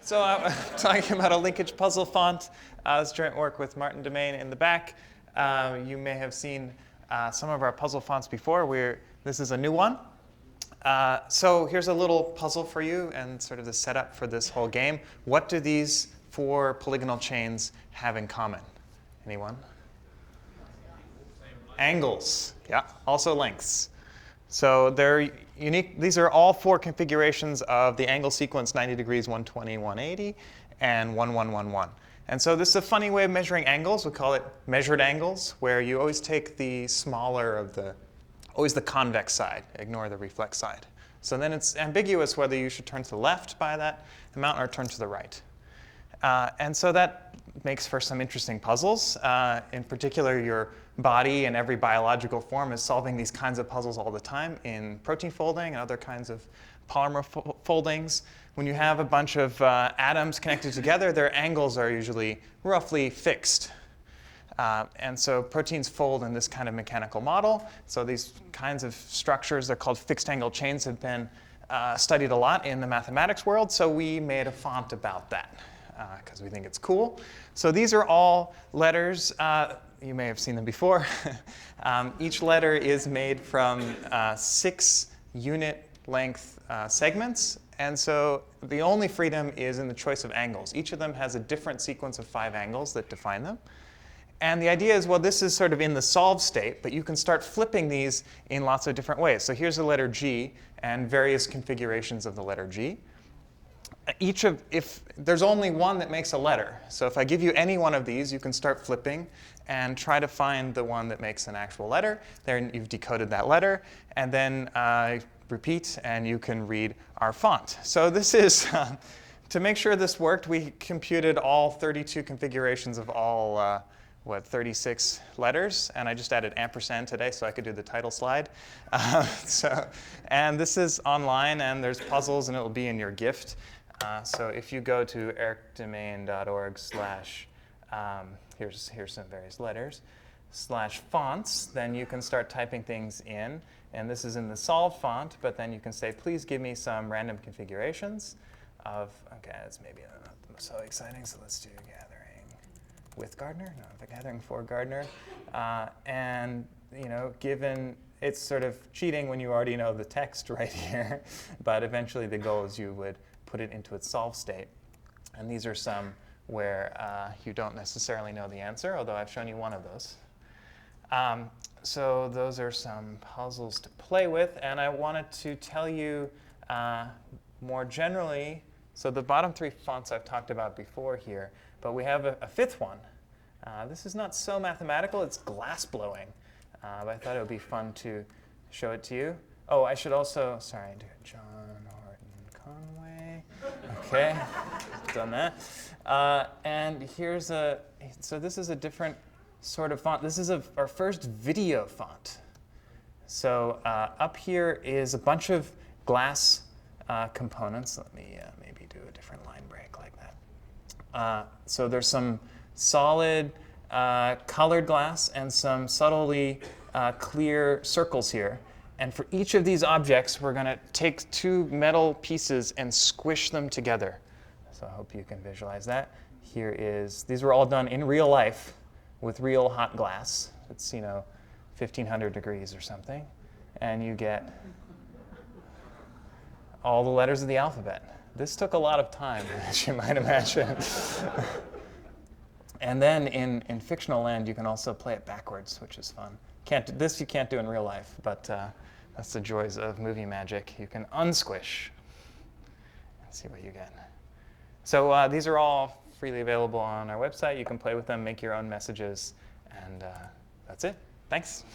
So I'm talking about a linkage puzzle font. It's joint work with Martin Demaine in the back. You may have seen some of our puzzle fonts before. This is a new one. So here's a little puzzle for you and sort of the setup for this whole game. What do these four polygonal chains have in common? Anyone? Angles. Yeah, also lengths. So they're unique. These are all four configurations of the angle sequence 90 degrees, 120, 180, and 1111. And so this is a funny way of measuring angles. We call it measured angles, where you always take the smaller of always the convex side, ignore the reflex side. So then it's ambiguous whether you should turn to the left by that amount or turn to the right. And so that makes for some interesting puzzles. In particular, your body and every biological form is solving these kinds of puzzles all the time in protein folding and other kinds of polymer foldings. When you have a bunch of atoms connected together, their angles are usually roughly fixed. And so proteins fold in this kind of mechanical model. So these kinds of structures, they're called fixed angle chains, have been studied a lot in the mathematics world. So we made a font about that because we think it's cool. So these are all letters. You may have seen them before. Each letter is made from 6 unit length segments. And so the only freedom is in the choice of angles. Each of them has a different sequence of 5 angles that define them. And the idea is, well, this is sort of in the solved state, but you can start flipping these in lots of different ways. So here's the letter G and various configurations of the letter G. If there's only one that makes a letter, so if I give you any one of these, you can start flipping and try to find the one that makes an actual letter. There you've decoded that letter, and then repeat, and you can read our font. So this is, to make sure this worked, we computed all 32 configurations of all 36 letters, and I just added ampersand today so I could do the title slide. And this is online, and there's puzzles, and it will be in your gift. So if you go to erikdemaine.org/ here's some various letters, /fonts, then you can start typing things in. And this is in the solved font, but then you can say, please give me some random configurations of, okay, that's maybe not so exciting, so let's do gathering with Gardner, no, the gathering for Gardner. And given, it's sort of cheating when you already know the text right here, but eventually the goal is you would put it into its solved state. And these are some where you don't necessarily know the answer, although I've shown you one of those. So those are some puzzles to play with, and I wanted to tell you more generally, so the bottom 3 fonts I've talked about before here, but we have a 5th one. This is not so mathematical, it's glass blowing, but I thought it would be fun to show it to you. Oh, I should also, sorry, do it, John Horton Conway. Okay, done that. And here's so this is a different sort of font. This is our first video font. So up here is a bunch of glass components. Let me maybe do a different line break like that. So there's some solid colored glass and some subtly clear circles here. And for each of these objects, we're going to take 2 metal pieces and squish them together. So I hope you can visualize that. These were all done in real life with real hot glass. It's 1,500 degrees or something. And you get all the letters of the alphabet. This took a lot of time, as you might imagine. And then in fictional land, you can also play it backwards, which is fun. This you can't do in real life, but that's the joys of movie magic. You can unsquish and see what you get. So these are all freely available on our website. You can play with them, make your own messages, and that's it. Thanks.